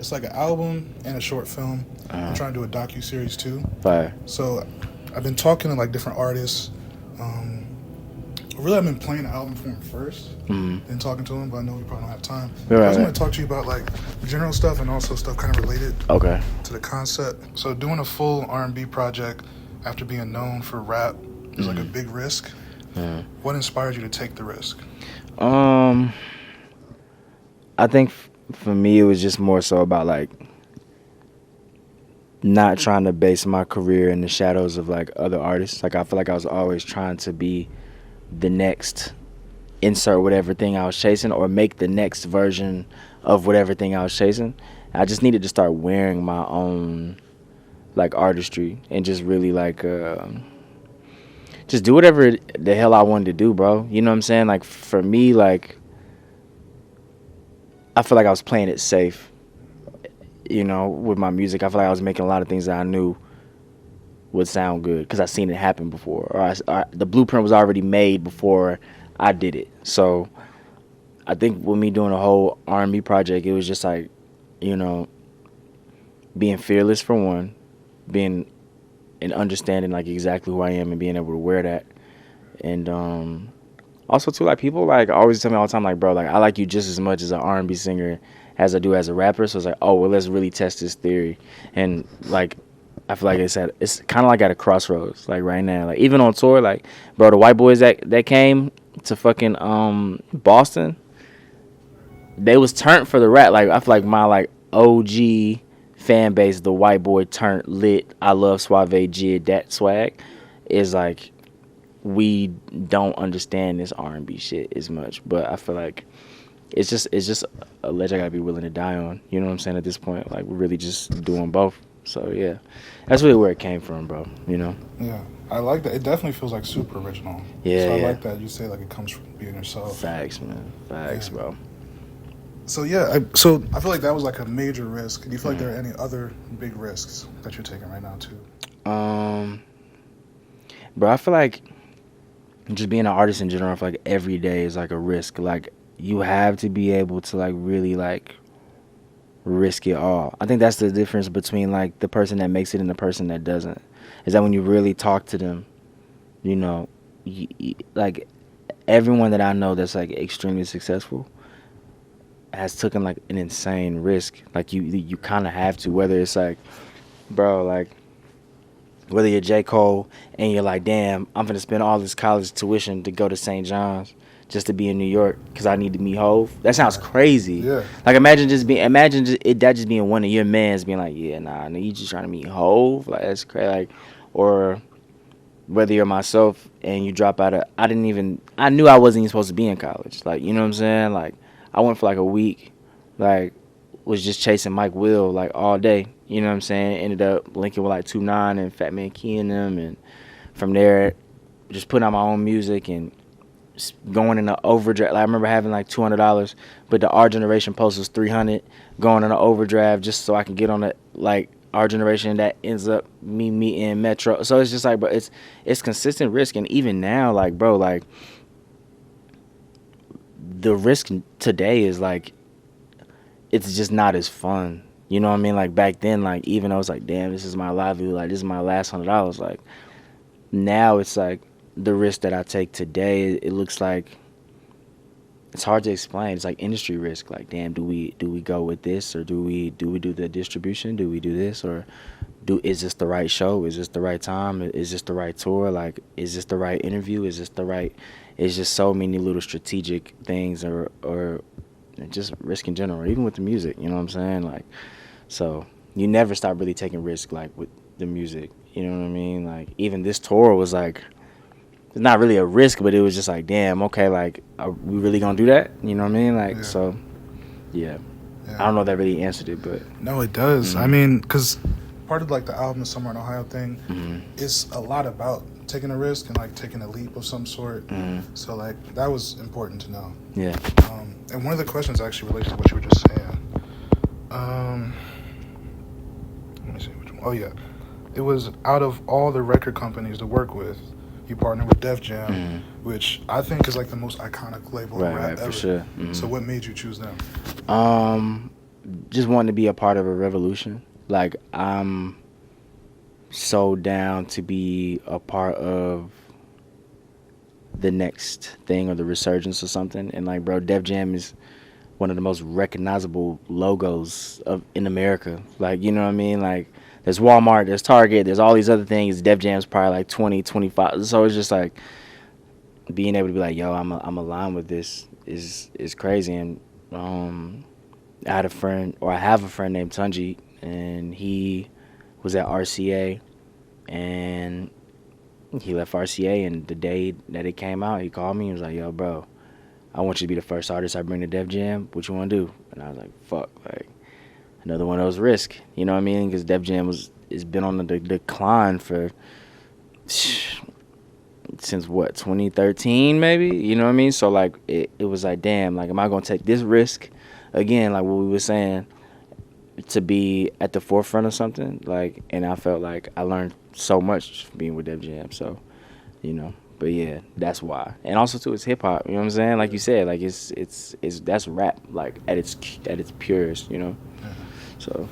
It's like an album and a short film. I'm trying to do a docu-series too. Fire. So I've been talking to like different artists. Really, I've been playing the album for him first, then talking to him, but I know we probably don't have time. Right, I just want to talk to you about like general stuff and also stuff kind of related to the concept. So doing a full R&B project after being known for rap is like a big risk. What inspired you to take the risk? I think for me, it was just more so about like not trying to base my career in the shadows of like other artists. Like I feel like I was always trying to be the next insert whatever thing I was chasing or make the next version of whatever thing I was chasing. I just needed to start wearing my own like artistry and just really like just do whatever the hell I wanted to do, bro. You know what I'm saying? Like for me, like I feel like I was playing it safe, you know, with my music. I feel like I was making a lot of things that I knew would sound good because I seen it happen before, or the blueprint was already made before I did it. So I think with me doing a whole R&B project, it was just like, you know, being fearless for one, being and understanding like exactly who I am and being able to wear that, and also too, like people like always tell me all the time, like, bro, like I like you just as much as an R&B singer as I do as a rapper. So it's like, oh well, let's really test this theory. And like I feel like it's kind of like at a crossroads, like right now, like even on tour, like bro, the white boys that came to fucking Boston, they was turned for the rap. Like I feel like my like OG fan base, the white boy turned lit. I love SwaVay Jid, that swag is like we don't understand this R&B shit as much, but I feel like it's just a ledge I gotta be willing to die on. You know what I'm saying? At this point, like we're really just doing both. So yeah, that's really where it came from, bro. You know? Yeah, I like that. It definitely feels like super original. Yeah, so I yeah. like that you say like it comes from being yourself. Facts, man. Facts, Yeah. bro. So yeah, so I feel like that was like a major risk. Do you feel like there are any other big risks that you're taking right now too? Bro, I feel like just being an artist in general, I feel like every day is like a risk. Like you have to be able to like really like risk it all. I think that's the difference between like the person that makes it and the person that doesn't. Is that when you really talk to them, you know, like everyone that I know that's like extremely successful has taken like an insane risk. Like you kind of have to, whether it's like, bro, like whether you're J. Cole and you're like, damn, I'm gonna spend all this college tuition to go to St. John's just to be in New York because I need to meet Hove. That sounds crazy. Yeah. Like that just being one of your mans being like, yeah, nah, you just trying to meet Hove. Like that's crazy. Like, or whether you're myself and you drop out of, I knew I wasn't even supposed to be in college. Like, you know what I'm saying? Like, I went for like a week, like, was just chasing Mike Will like all day. You know what I'm saying? Ended up linking with like 2-9 and Fat Man Key and them, and from there, just putting out my own music and going in the overdrive. Like, I remember having like $200, but the Our Generation post was $300. Going in the overdrive just so I can get on the like Our Generation. That ends up me meeting Metro. So it's just like, bro, it's consistent risk. And even now, like, bro, like the risk today is like it's just not as fun. You know what I mean? Like back then, like even though it's like, damn, this is my livelihood, like this is my last $100. Like now it's like the risk that I take today, it looks like it's hard to explain. It's like industry risk. Like, damn, do we go with this, or do we do the distribution? Do we do this, or is this the right show? Is this the right time? Is this the right tour? Like, is this the right interview? Is this the right? It's just so many little strategic things, or just risk in general, even with the music. You know what I'm saying? Like, so you never stop really taking risk, like with the music. You know what I mean? Like, even this tour was like, it's not really a risk, but it was just like, damn, okay, like, are we really gonna do that? You know what I mean? Like, so, yeah. I don't know if that really answered it, but no, it does. I mean, because part of like the album, the Somewhere in Ohio thing, is a lot about taking a risk and like taking a leap of some sort. So like that was important to know. Yeah. And one of the questions actually relates to what you were just saying. Let me see which one. Oh yeah, it was out of all the record companies to work with, you partnered with Def Jam, which I think is like the most iconic label in rap ever. For sure. So what made you choose them? just wanting to be a part of a revolution. Like, I'm so down to be a part of the next thing or the resurgence or something. And like, bro, Def Jam is one of the most recognizable logos in America. Like, you know what I mean? Like, there's Walmart, there's Target, there's all these other things. Def Jam's probably like 20, 25. So it's just like being able to be like, yo, I'm aligned with this is crazy. And I have a friend named Tunji, and he was at RCA, and he left RCA, and the day that it came out, he called me and was like, yo, bro, I want you to be the first artist I bring to Def Jam. What you want to do? And I was like, fuck, like, another one of those risks. You know what I mean? Because Def Jam has been on the decline for, since what, 2013 maybe? You know what I mean? So, like, it was like, damn, like, am I going to take this risk again, like what we were saying, to be at the forefront of something? Like, and I felt like I learned so much being with Def Jam. So, you know. But yeah, that's why. And also too, it's hip hop. You know what I'm saying? Like you said, like it's that's rap, like at its purest. You know. Yeah. So.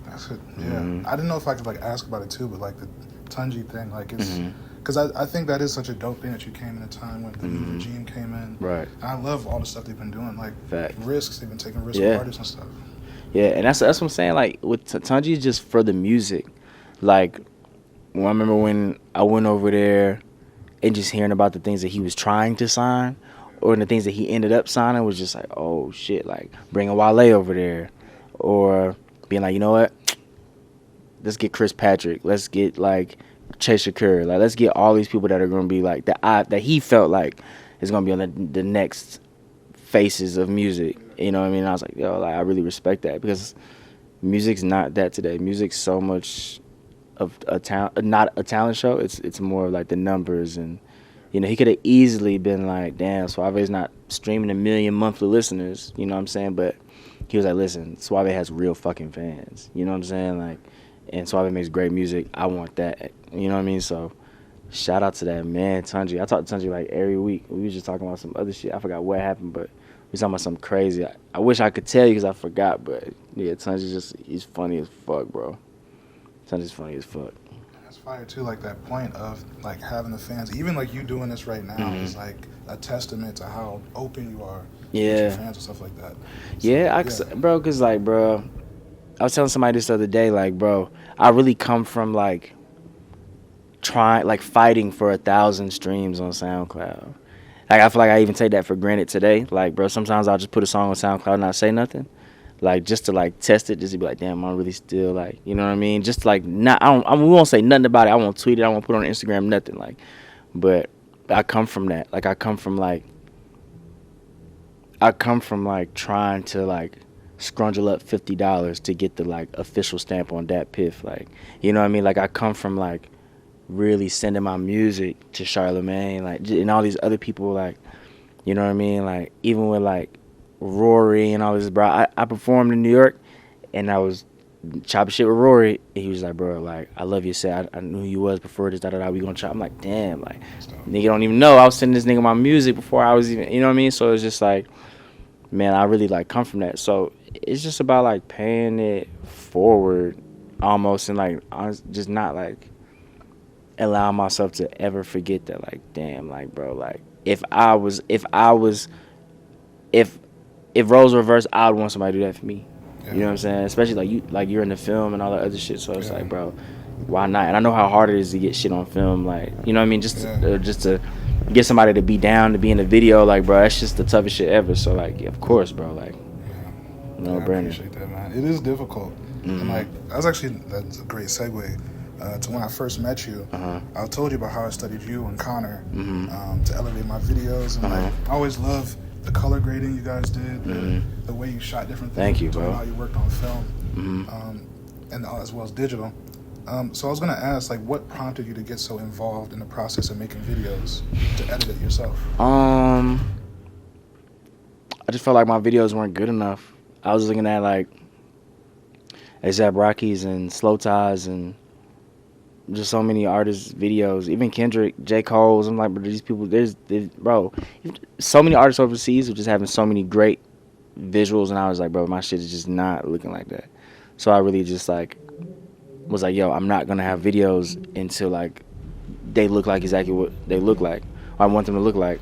That's it. Yeah. I didn't know if I could like ask about it too, but like the Tunji thing, like it's because I think that is such a dope thing that you came in a time when the new regime came in. Right. And I love all the stuff they've been doing, like risks. They've been taking risks with artists and stuff. Yeah, and that's what I'm saying. Like with Tunji, just for the music. Like, I remember when I went over there. And just hearing about the things that he was trying to sign, or the things that he ended up signing, was just like, oh shit, like bringing Wale over there, or being like, you know what, let's get Chris Patrick, let's get like Chase Shakur, like let's get all these people that are gonna be like that he felt like is gonna be on the next faces of music. You know what I mean? And I was like, yo, like I really respect that, because music's not that today. Music's so much of a talent, not a talent show. It's more like the numbers, and you know, he could have easily been like, damn, SwaVay's not streaming 1 million monthly listeners, you know what I'm saying? But he was like, listen, SwaVay has real fucking fans, you know what I'm saying? Like, and SwaVay makes great music. I want that, you know what I mean? So shout out to that man, Tunji. I talk to Tunji like every week. We was just talking about some other shit. I forgot what happened, but we talking about something crazy. I wish I could tell you because I forgot, but yeah, Tunji he's funny as fuck, bro. Tunji's funny as fuck. That's fire too. Like that point of like having the fans, even like you doing this right now, is like a testament to how open you are with your fans and stuff like that. So, bro, because like, bro, I was telling somebody this the other day, like, bro, I really come from like fighting for 1,000 streams on SoundCloud. Like, I feel like I even take that for granted today. Like, bro, sometimes I'll just put a song on SoundCloud and not say nothing. Like, just to like test it, just to be like, damn, I'm really still like, you know what I mean? Just like, we won't say nothing about it. I won't tweet it. I won't put it on Instagram, nothing. Like, but I come from that. Like, I come from like trying to like scrungle up $50 to get the like official stamp on that piff. Like, you know what I mean? Like, I come from like really sending my music to Charlemagne, like, and all these other people, like, you know what I mean? Like, even with like Rory and all this, bro. I performed in New York, and I was chopping shit with Rory, and he was like, bro, like, I love your set. I knew who you was before this, we gonna chop. I'm like, damn, like, nigga don't even know I was sending this nigga my music before I was even, you know what I mean? So it's just like, man, I really like come from that. So it's just about like paying it forward almost, and like just not like allowing myself to ever forget that, like, damn, like, bro, like, if roles were reversed, I would want somebody to do that for me. Yeah. You know what I'm saying? Especially like you're in the film and all that other shit. So it's like, bro, why not? And I know how hard it is to get shit on film. Like, you know what I mean? Just to get somebody to be down to be in the video. Like, bro, that's just the toughest shit ever. So like, of course, bro. Like, no brainer. I appreciate that, man. It is difficult. And like, that's a great segue to when I first met you. I told you about how I studied you and Connor to elevate my videos, and like, I always love the color grading you guys did, the way you shot different things. Thank you, bro. How you worked on film, and as well as digital. So I was gonna ask, like, what prompted you to get so involved in the process of making videos, to edit it yourself? I just felt like my videos weren't good enough. I was looking at like A$AP Rocky's and Slow Ties and just so many artists' videos, even Kendrick, J. Cole's. I'm like, bro, these people, there's bro, so many artists overseas are just having so many great visuals, and I was like, bro, my shit is just not looking like that. So I really just like was like, yo, I'm not gonna have videos until like they look like exactly what they look like, or I want them to look like.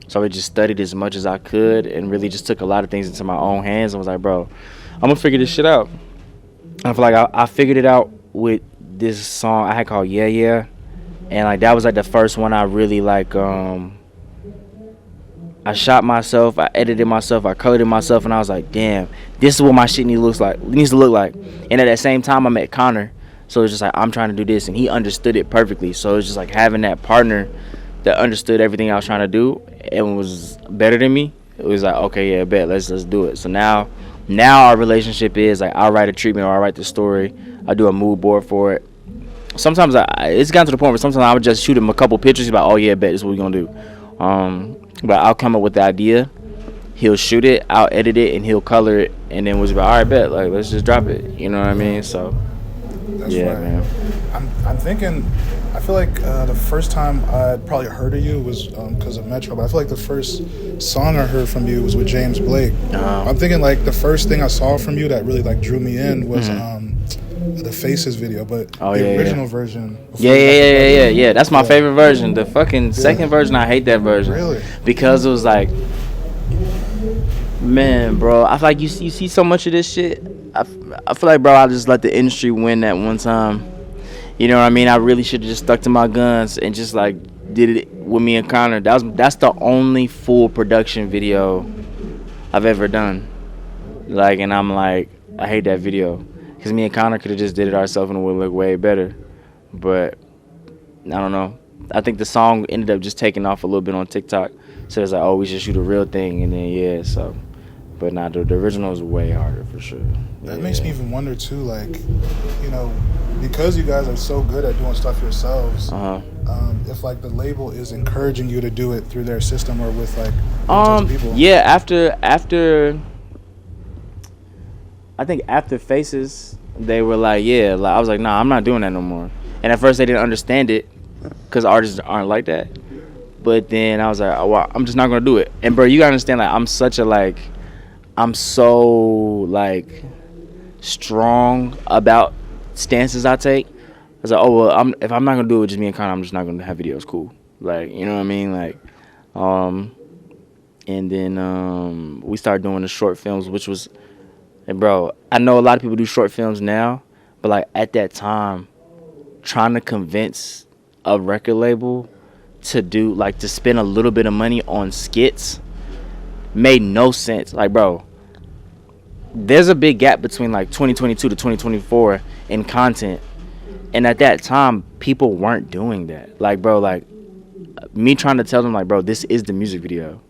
So I just studied as much as I could and really just took a lot of things into my own hands and was like, bro, I'm gonna figure this shit out. I feel like I figured it out with this song I had called Yeah Yeah, and like that was like the first one I really like. I shot myself, I edited myself, I colored it myself, and I was like, damn, this is what my shit needs to look like. And at that same time, I met Connor, so it's just like I'm trying to do this, and he understood it perfectly. So it's just like having that partner that understood everything I was trying to do and was better than me. It was like, okay, yeah, bet, let's do it. So now our relationship is like I'll write a treatment or I'll write the story, I do a mood board for it. Sometimes it's gotten to the point where sometimes I would just shoot him a couple pictures, about, oh yeah, bet, this is what we're gonna do. But I'll come up with the idea, he'll shoot it, I'll edit it, and he'll color it, and then we'll just be like, all right, bet, like let's just drop it. You know what I mean? So that's yeah, right. man. I'm thinking. I feel like the first time I'd probably heard of you was because of Metro, but I feel like the first song I heard from you was with James Blake. I'm thinking like the first thing I saw from you that really like drew me in was the Faces video, but the original version. Yeah. That's my favorite version. The fucking second version, I hate that version. Really? Because it was like, man, bro, I feel like you see so much of this shit. I feel like, bro, I just let the industry win that one time. You know what I mean? I really should have just stuck to my guns and just like did it with me and Connor. That's the only full production video I've ever done. Like, and I'm like, I hate that video because me and Connor could have just did it ourselves and it would look way better. But I don't know. I think the song ended up just taking off a little bit on TikTok. So it's like, oh, we should shoot a real thing, and then yeah, so. But nah, the original is way harder for sure. That makes me even wonder too, like, you know, because you guys are so good at doing stuff yourselves, if like the label is encouraging you to do it through their system or with like people. Yeah, after I think after Faces, they were like, yeah, like I was like, nah, I'm not doing that no more. And at first they didn't understand it because artists aren't like that. But then I was like, oh, well, I'm just not gonna do it. And bro, you gotta understand, like I'm so like strong about stances I take. I was like, oh well, if I'm not gonna do it with just me and Connor, I'm just not gonna have videos. Cool, like, you know what I mean, like, and then we started doing the short films, which was, and bro, I know a lot of people do short films now, but like at that time, trying to convince a record label to spend a little bit of money on skits made no sense. Like, bro, there's a big gap between like 2022 to 2024 in content, and at that time people weren't doing that. Like, bro, like me trying to tell them, like, bro, this is the music video,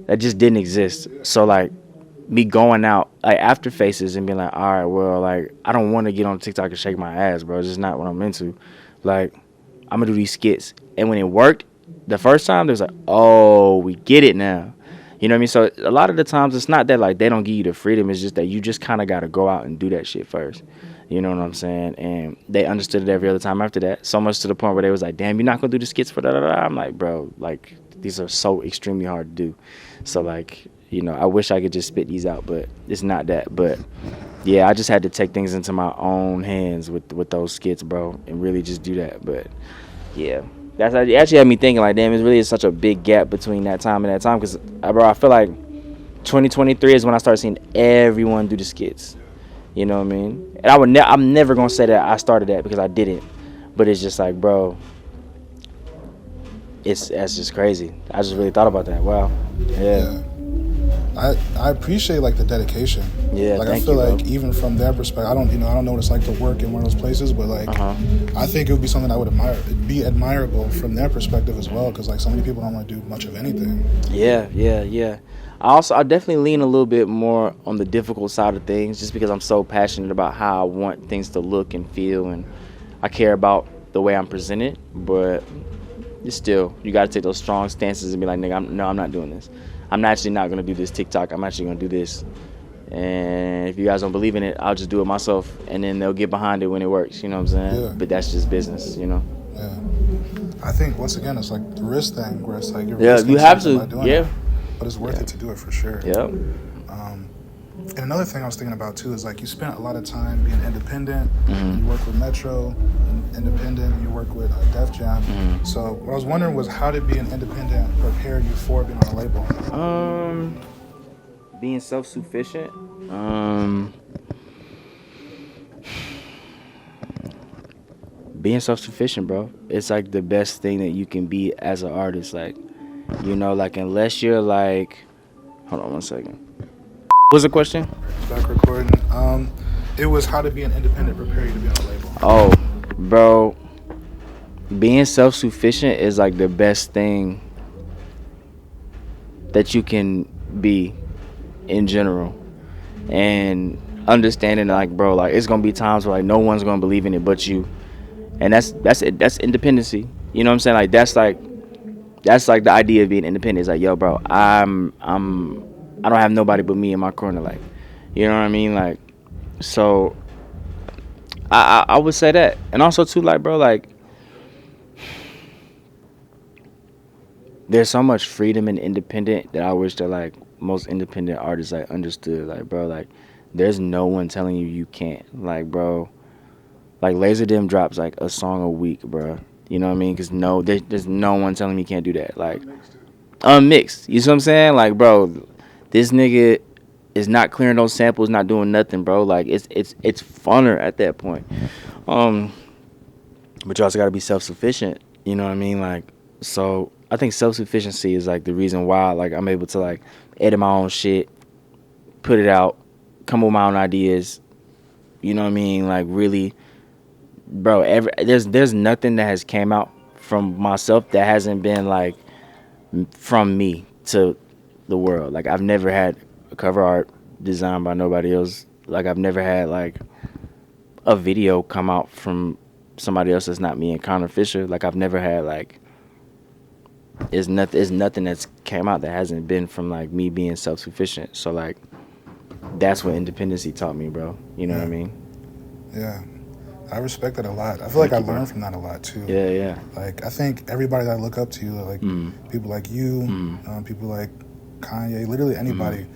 that just didn't exist. So like me going out like after Faces and being like, all right, well, like I don't want to get on TikTok and shake my ass, bro, it's just not what I'm into. Like, I'm gonna do these skits. And when it worked the first time, there's like, oh, we get it now. You know what I mean? So a lot of the times it's not that like they don't give you the freedom, it's just that you just kind of got to go out and do that shit first. You know what I'm saying? And they understood it every other time after that. So much to the point where they was like, damn, you're not going to do the skits for da-da-da. I'm like, bro, like these are so extremely hard to do. So like, you know, I wish I could just spit these out, but it's not that. But yeah, I just had to take things into my own hands with those skits, bro, and really just do that. But yeah. It actually had me thinking, like, damn, it really is such a big gap between that time and that time. Because, bro, I feel like 2023 is when I started seeing everyone do the skits. You know what I mean? And I'm never going to say that I started that because I didn't. But it's just like, bro, that's just crazy. I just really thought about that. Wow. Yeah. I appreciate like the dedication. Yeah, like thank I feel you, like bro. Even from their perspective, I don't know what it's like to work in one of those places, but like I think it would be something I would admire. It'd be admirable from their perspective as well, because like so many people don't want to do much of anything. Yeah. I definitely lean a little bit more on the difficult side of things, just because I'm so passionate about how I want things to look and feel, and I care about the way I'm presented. But still, you got to take those strong stances and be like, nigga, I'm not doing this. I'm actually not going to do this TikTok. I'm actually going to do this. And if you guys don't believe in it, I'll just do it myself. And then they'll get behind it when it works. You know what I'm saying? Yeah. But that's just business, you know? Yeah. I think, once again, it's like the risk thing where it's like you're you have to. by doing Yeah. it. but it's worth it to do it for sure. Yep. And another thing I was thinking about too is like you spent a lot of time being independent. Mm-hmm. You work with Metro, independent. And you work with Def Jam. Mm-hmm. So what I was wondering was how did being independent prepare you for being on a label? Being self-sufficient. Being self-sufficient, bro. It's like the best thing that you can be as an artist. Like, you know, like unless you're like, hold on one second. What's the question? Back recording. It was how to be an independent prepare you to be on a label. Oh, bro. Being self-sufficient is like the best thing that you can be in general. And understanding like, bro, like it's gonna be times where like no one's gonna believe in it but you. And that's it. That's independency. You know what I'm saying? Like that's like the idea of being independent. It's like, yo, bro, I don't have nobody but me in my corner. Like, you know what I mean? Like, so I would say that. And also too, like, bro, like there's so much freedom and independent that I wish that like most independent artists like understood. Like, bro, like there's no one telling you can't. Like, bro, like Laserdisc drops like a song a week, bro. You know what I mean? Because there's no one telling me you can't do that. Like, unmixed. You see what I'm saying? Like, bro, this nigga is not clearing those samples, not doing nothing, bro. Like, it's funner at that point. But you also gotta be self-sufficient. You know what I mean? Like, so I think self-sufficiency is like the reason why like I'm able to like edit my own shit, put it out, come up with my own ideas. You know what I mean? Like, really. Bro, there's nothing that has came out from myself that hasn't been like from me to the world. Like I've never had a cover art designed by nobody else. Like I've never had like a video come out from somebody else that's not me and Connor Fisher. Like I've never had like it's nothing that's came out that hasn't been from like me being self-sufficient. So like that's what independency taught me, bro. You know what I mean? Yeah. I respect that a lot. I feel like I learned from that a lot too. Yeah. Like I think everybody that I look up to, like people like you, people like Kanye, literally anybody,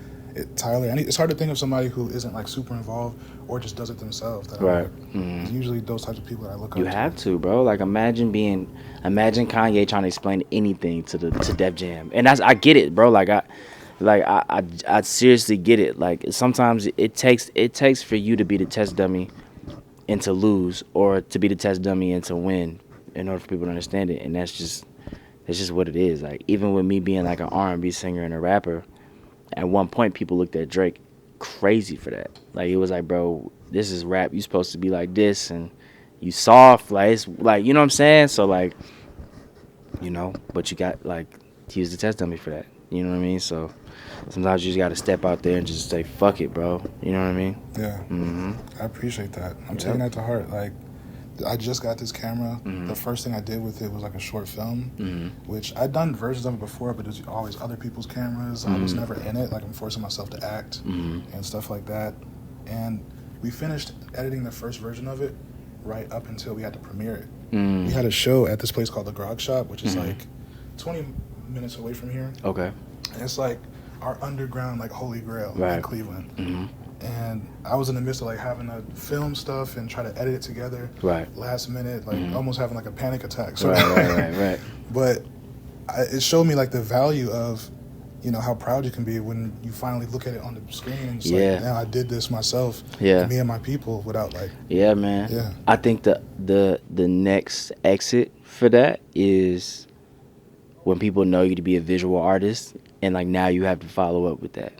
Tyler. It's hard to think of somebody who isn't like super involved or just does it themselves. Right. It's usually those types of people that I look up to. You have to, bro. Like imagine Kanye trying to explain anything to Def Jam, and I get it, bro. I seriously get it. Like sometimes it takes for you to be the test dummy and to lose, or to be the test dummy and to win, in order for people to understand it. And that's just what it is. Like even with me being like an R&B singer and a rapper, at one point people looked at Drake crazy for that. Like it was like, bro, this is rap. You supposed to be like this, and you soft. Like it's like, you know what I'm saying? So like, you know, but you got like to use the test dummy for that. You know what I mean? So sometimes you just got to step out there and just say, fuck it, bro. You know what I mean? Yeah. I appreciate that. I'm taking that to heart. Like, I just got this camera. The first thing I did with it was like a short film, which I'd done versions of it before, but there's always other people's cameras. I was never in it. Like, I'm forcing myself to act and stuff like that. And we finished editing the first version of it right up until we had to premiere it. We had a show at this place called the Grog Shop, which is like 20 minutes away from here. Okay. And it's like our underground like holy grail in Cleveland. And I was in the midst of like having to film stuff and try to edit it together last minute, like almost having like a panic attack. So right. But it showed me like the value of, you know, how proud you can be when you finally look at it on the screen and it's like, now I did this myself, me and my people, without like. Yeah, man. I think the next exit for that is when people know you to be a visual artist, and like now you have to follow up with that.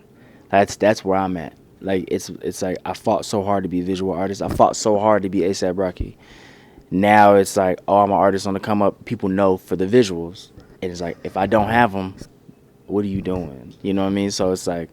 That's where I'm at. Like it's like I fought so hard to be a visual artist. I fought so hard to be A$AP Rocky. Now it's like, oh, I'm an artist on the come up. People know for the visuals, and it's like if I don't have them, what are you doing? You know what I mean? So it's like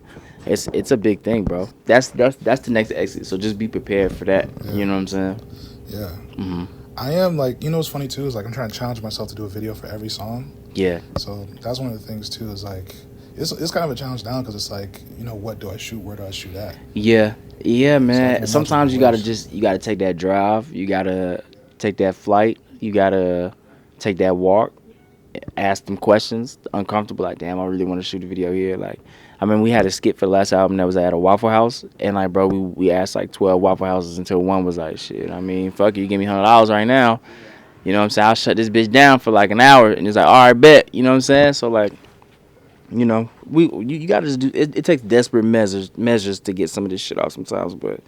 it's a big thing, bro. That's the next exit. So just be prepared for that. You know what I'm saying? Yeah. I am like, you know what's funny too is like I'm trying to challenge myself to do a video for every song. Yeah. So that's one of the things too is like it's kind of a challenge down because it's like, you know, what do I shoot? Where do I shoot at? Yeah, man. So sometimes you gotta take that drive. You gotta take that flight. You gotta take that walk. ask them questions, uncomfortable, like, damn, I really want to shoot a video here. Like, I mean, we had a skit for the last album that was at a Waffle House, and like, bro, we asked like 12 Waffle Houses until one was like, shit, I mean, fuck it, you give me $100 right now, you know what I'm saying, I'll shut this bitch down for like an hour. And it's like, all right, bet, you know what I'm saying. So like, you know, you gotta just do it. It takes desperate measures to get some of this shit off sometimes. But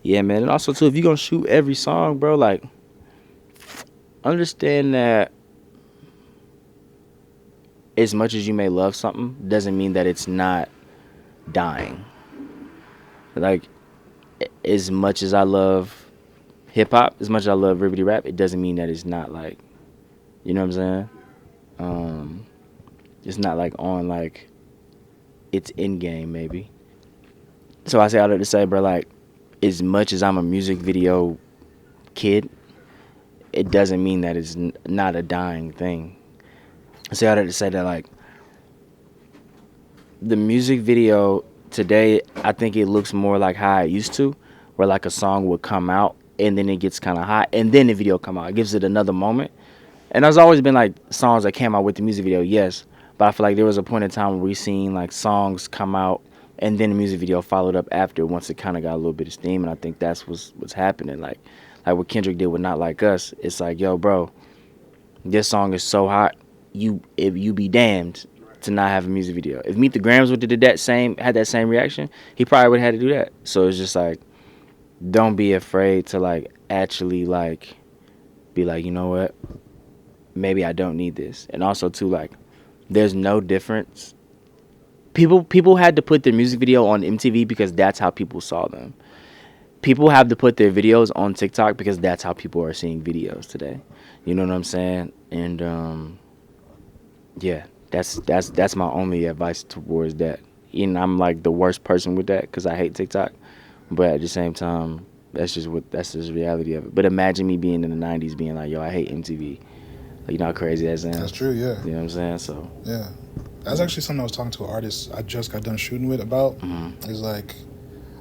yeah, man. And also too, if you're gonna shoot every song, bro, like, understand that as much as you may love something doesn't mean that it's not dying. Like, as much as I love hip hop, as much as I love ribbity rap, it doesn't mean that it's not, like, you know what I'm saying. It's not like on like its end game maybe. So I say all that to say, bro, like, as much as I'm a music video kid, it doesn't mean that it's not a dying thing. I say all that to say that, like, the music video today, I think it looks more like how it used to, where like a song would come out and then it gets kind of hot and then the video come out. It gives it another moment. And there's always been like songs that came out with the music video, yes. But I feel like there was a point in time where we seen like songs come out and then the music video followed up after once it kind of got a little bit of steam. And I think that's what's happening. Like what Kendrick did with Not Like Us. It's like, yo, bro, this song is so hot, if you be damned to not have a music video. If Meet the Grams would have had that same reaction, he probably would have had to do that. So it's just like, don't be afraid to like actually like be like, you know what, maybe I don't need this. And also too, like, there's no difference. People had to put their music video on MTV because that's how people saw them. People have to put their videos on TikTok because that's how people are seeing videos today. You know what I'm saying? And yeah, that's my only advice towards that. And I'm like the worst person with that because I hate TikTok. But at the same time, that's just the reality of it. But imagine me being in the 90s being like, yo, I hate MTV. Like, you know how crazy that sounds? That's true, yeah. You know what I'm saying? So yeah. That's actually something I was talking to an artist I just got done shooting with about. Mm-hmm. Is like,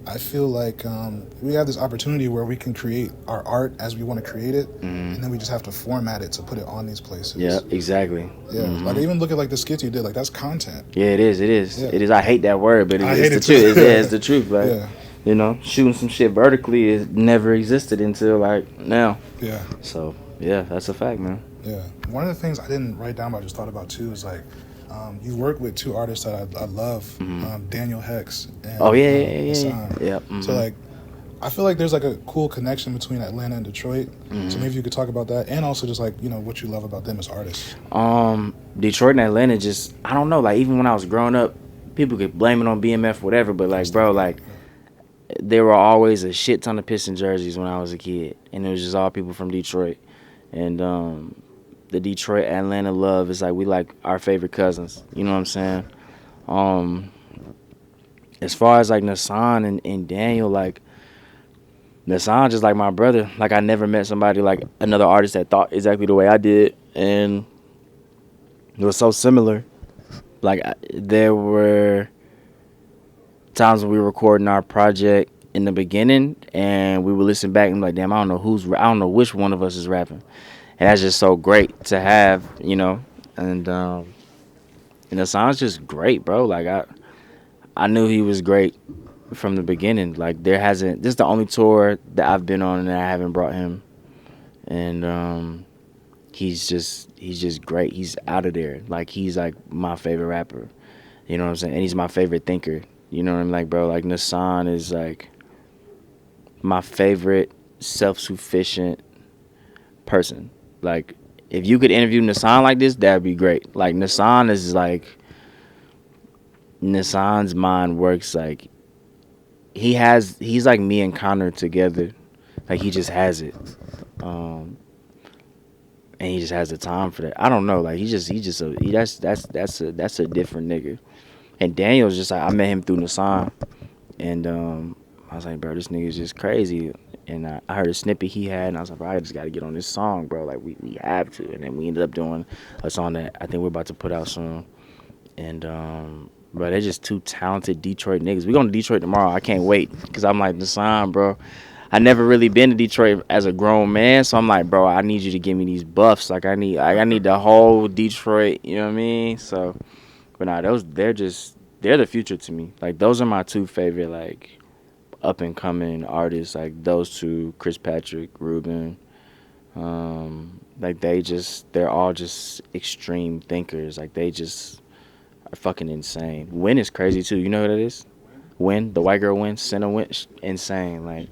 I feel like we have this opportunity where we can create our art as we want to create it, mm-hmm. and then we just have to format it to put it on these places. Yeah, exactly. Yeah, mm-hmm. Like even look at like the skits you did, like that's content. Yeah, it is. Yeah. It is. I hate that word, but it's the truth. It's the truth. Like, yeah. You know, shooting some shit vertically is never existed until like now. Yeah. So yeah, that's a fact, man. Yeah. One of the things I didn't write down but I just thought about too is like, you work with two artists that I love, mm-hmm. Daniel Hex and yeah. Mm-hmm. So like, I feel like there's like a cool connection between Atlanta and Detroit. Mm-hmm. So maybe you could talk about that, and also just like, you know, what you love about them as artists. Detroit and Atlanta, just, I don't know, like even when I was growing up, people could blame it on BMF or whatever, but like, bro, like, there were always a shit ton of Piston jerseys when I was a kid, and it was just all people from Detroit. And the Detroit Atlanta love is like, we like our favorite cousins. You know what I'm saying? As far as like Nassan and Daniel, like, Nassan just like my brother. Like, I never met somebody like another artist that thought exactly the way I did, and it was so similar. Like, there were times when we were recording our project in the beginning, and we would listen back and be like, damn, I don't know which one of us is rapping. And that's just so great to have, you know. And the song's just great, bro. Like, I knew he was great from the beginning. Like, this is the only tour that I've been on and I haven't brought him. And he's just great. He's out of there. Like, he's like my favorite rapper. You know what I'm saying? And he's my favorite thinker. You know what I'm like, bro? Like, Nassan is like my favorite self-sufficient person. Like, if you could interview Nassan like this, that'd be great. Like, Nassan's mind works like he's like me and Connor together. Like, he just has it. And he just has the time for that. I don't know. Like, that's a different nigga. And Daniel's just like, I met him through Nassan, and I was like, bro, this nigga's just crazy. And I heard a snippet he had, and I was like, bro, I just got to get on this song, bro. Like, we have to. And then we ended up doing a song that I think we're about to put out soon. And, bro, they're just two talented Detroit niggas. We going to Detroit tomorrow. I can't wait, because I'm like, Nassan, bro, I never really been to Detroit as a grown man, so I'm like, bro, I need you to give me these buffs. Like I need the whole Detroit. You know what I mean? So, but nah, they're the future to me. Like those are my two favorite like up and coming artists. Like those two, Chris Patrick, Ruben. Like they're all just extreme thinkers. Like they just are fucking insane. Win is crazy too. You know what it is? Win, the white girl Win, Senna Win, insane. Like,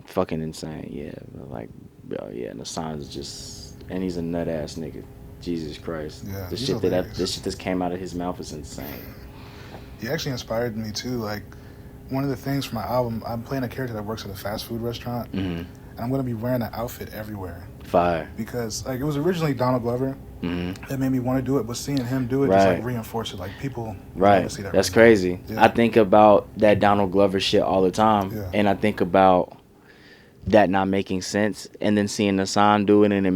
fucking insane. Yeah, like, bro, yeah. And the signs just, and he's a nut ass nigga. Jesus Christ. Yeah, The shit that came out of his mouth is insane. He actually inspired me too. Like, one of the things for my album, I'm playing a character that works at a fast food restaurant. And I'm going to be wearing that outfit everywhere. Fire. Because, like, it was originally Donald Glover that made me want to do it, but seeing him do it just, like, reinforced it. Like, people want to see that. That's crazy. Yeah. I think about that Donald Glover shit all the time. Yeah. And I think about that not making sense, and then seeing Nassan do it and it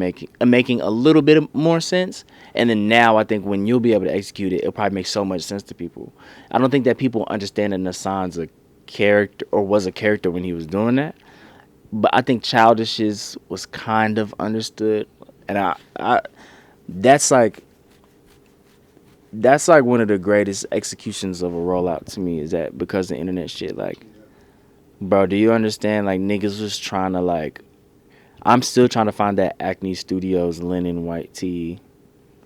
making a little bit more sense. And then now I think when you'll be able to execute it, it'll probably make so much sense to people. I don't think that people understand that Nassan's a character or was a character when he was doing that. But I think Childish's was kind of understood, and I that's like one of the greatest executions of a rollout to me, is that because the internet shit. Like, bro, do you understand? Like, niggas was trying to, like, I'm still trying to find that Acne Studios linen white tee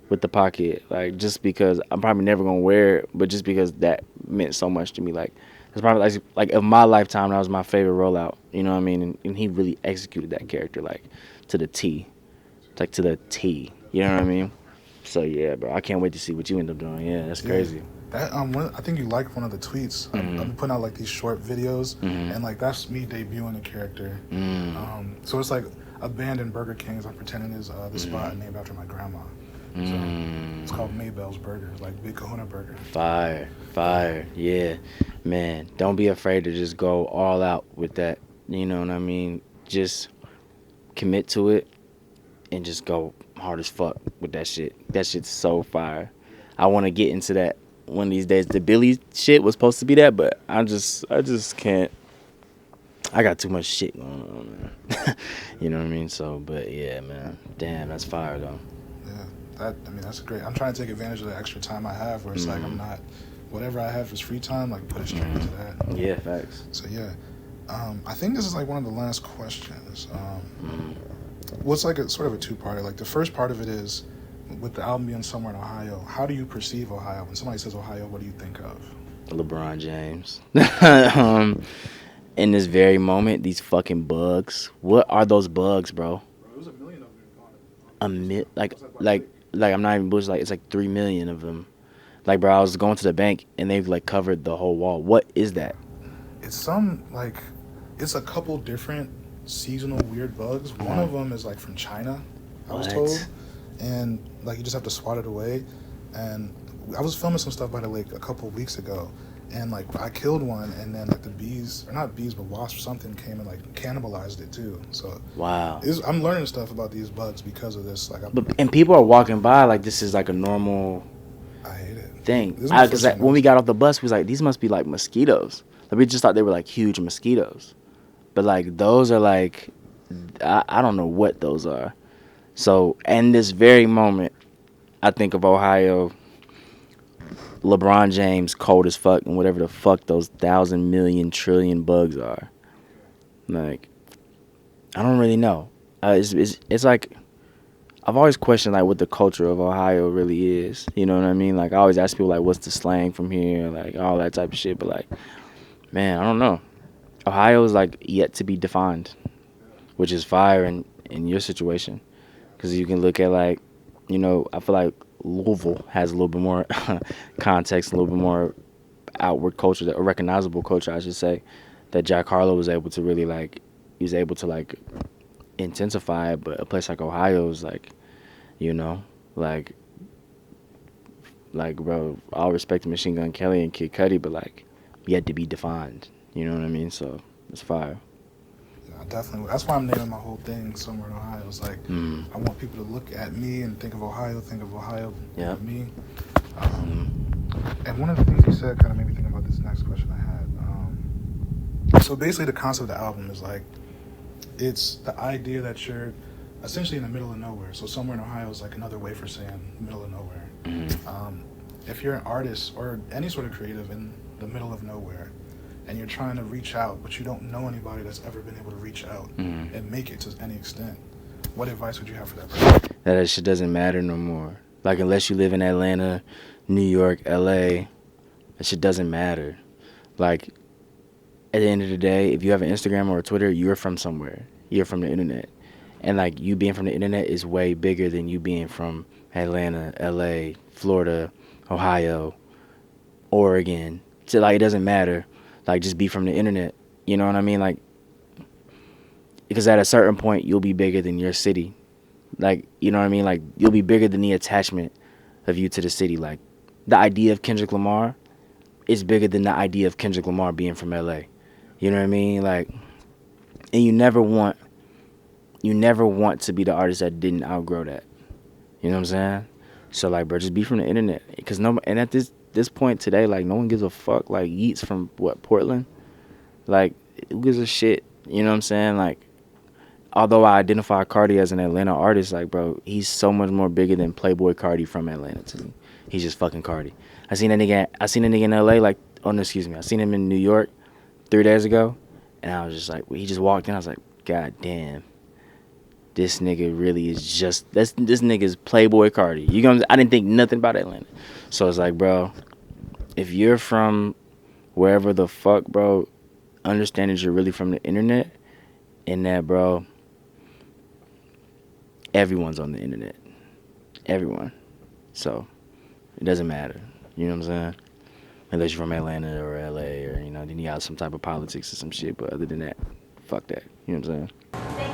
with the pocket, like, just because I'm probably never gonna wear it, but just because that meant so much to me. Like, it's probably like of my lifetime, that was my favorite rollout. You know what I mean? And he really executed that character like to the T, like to the T. You know what I mean? So yeah, bro, I can't wait to see what you end up doing. Yeah, that's crazy. That I think you liked one of the tweets. I've been putting out like these short videos, and like that's me debuting a character. So it's like abandoned Burger Kings. I'm pretending is the spot named after my grandma. So it's called Maybell's Burgers, like Big Kahuna Burger. Fire, yeah, man. Don't be afraid to just go all out with that. You know what I mean? Just commit to it and just go hard as fuck with that shit. That shit's so fire. I want to get into that one of these days. The Billy shit was supposed to be that, but I just can't. I got too much shit going on, man. You know what I mean? So, but yeah, man. Damn, that's fire though. That's great. I'm trying to take advantage of the extra time I have, where it's like I'm not, whatever I have is free time, like put it straight into that. Yeah, facts. So yeah, I think this is like one of the last questions. What's like a sort of a two-parter? Like the first part of it is, with the album being somewhere in Ohio, how do you perceive Ohio? When somebody says Ohio, what do you think of? LeBron James. In this very moment, these fucking bugs. What are those bugs, bro? It was 1 million of them. Like I'm not even bullshit. Like it's like 3 million of them. Like, bro, I was going to the bank and they've like covered the whole wall. What is that? It's it's a couple different seasonal weird bugs. One of them is like from China, I was told, and like you just have to swat it away. And I was filming some stuff by the lake a couple of weeks ago, and like I killed one, and then like the bees, or not bees, but wasps, something came and like cannibalized it too. So wow, I'm learning stuff about these bugs because of this. Like, and people are walking by like this is like a normal. I hate it. Thing. Because like, when we got off the bus, we was like, these must be like mosquitoes. Like we just thought they were like huge mosquitoes, but like those are like, I don't know what those are. So in this very moment, I think of Ohio. LeBron James cold as fuck, and whatever the fuck those 1,000 million trillion bugs are. Like, I don't really know. It's like, I've always questioned like what the culture of Ohio really is. You know what I mean? Like I always ask people like, what's the slang from here, like all that type of shit. But like, man, I don't know. Ohio is like yet to be defined, which is fire in your situation, because you can look at like, you know, I feel like Louisville has a little bit more context, a little bit more outward culture, or recognizable culture, I should say, that Jack Harlow was able to really like, he was able to like intensify it. But a place like Ohio is like, you know, like bro, all respect to Machine Gun Kelly and Kid Cudi, but like yet to be defined. You know what I mean? So it's fire. Yeah, definitely. That's why I'm naming my whole thing Somewhere in Ohio. It's like I want people to look at me and think of Ohio with me. And one of the things you said kind of made me think about this next question I had. So basically, the concept of the album is like, it's the idea that you're essentially in the middle of nowhere. So somewhere in Ohio is like another way for saying middle of nowhere. If you're an artist or any sort of creative in the middle of nowhere, and you're trying to reach out, but you don't know anybody that's ever been able to reach out and make it to any extent, what advice would you have for that person? That shit doesn't matter no more. Like, unless you live in Atlanta, New York, LA, that shit doesn't matter. Like, at the end of the day, if you have an Instagram or a Twitter, you're from somewhere. You're from the internet. And, like, you being from the internet is way bigger than you being from Atlanta, LA, Florida, Ohio, Oregon. So, like, it doesn't matter. Like, just be from the internet. You know what I mean? Like, because at a certain point, you'll be bigger than your city. Like, you know what I mean? Like, you'll be bigger than the attachment of you to the city. Like, the idea of Kendrick Lamar is bigger than the idea of Kendrick Lamar being from LA. You know what I mean? Like, and you never want to be the artist that didn't outgrow that. You know what I'm saying? So, like, bro, just be from the internet. Because and at this point today, like, no one gives a fuck. Like, Yeats from, Portland? Like, who gives a shit? You know what I'm saying? Like, although I identify Cardi as an Atlanta artist, like, bro, he's so much more bigger than Playboy Cardi from Atlanta to me. He's just fucking Cardi. I seen a nigga in LA, like, I seen him in New York 3 days ago, and I was just like, he just walked in, I was like, God damn, this nigga really is just, this nigga's Playboy Cardi. I didn't think nothing about Atlanta. So it's like, bro, if you're from wherever the fuck, bro, understand that you're really from the internet, and that, bro, everyone's on the internet. Everyone. So it doesn't matter. You know what I'm saying? Unless you're from Atlanta or LA or, then you got some type of politics or some shit. But other than that, fuck that. You know what I'm saying?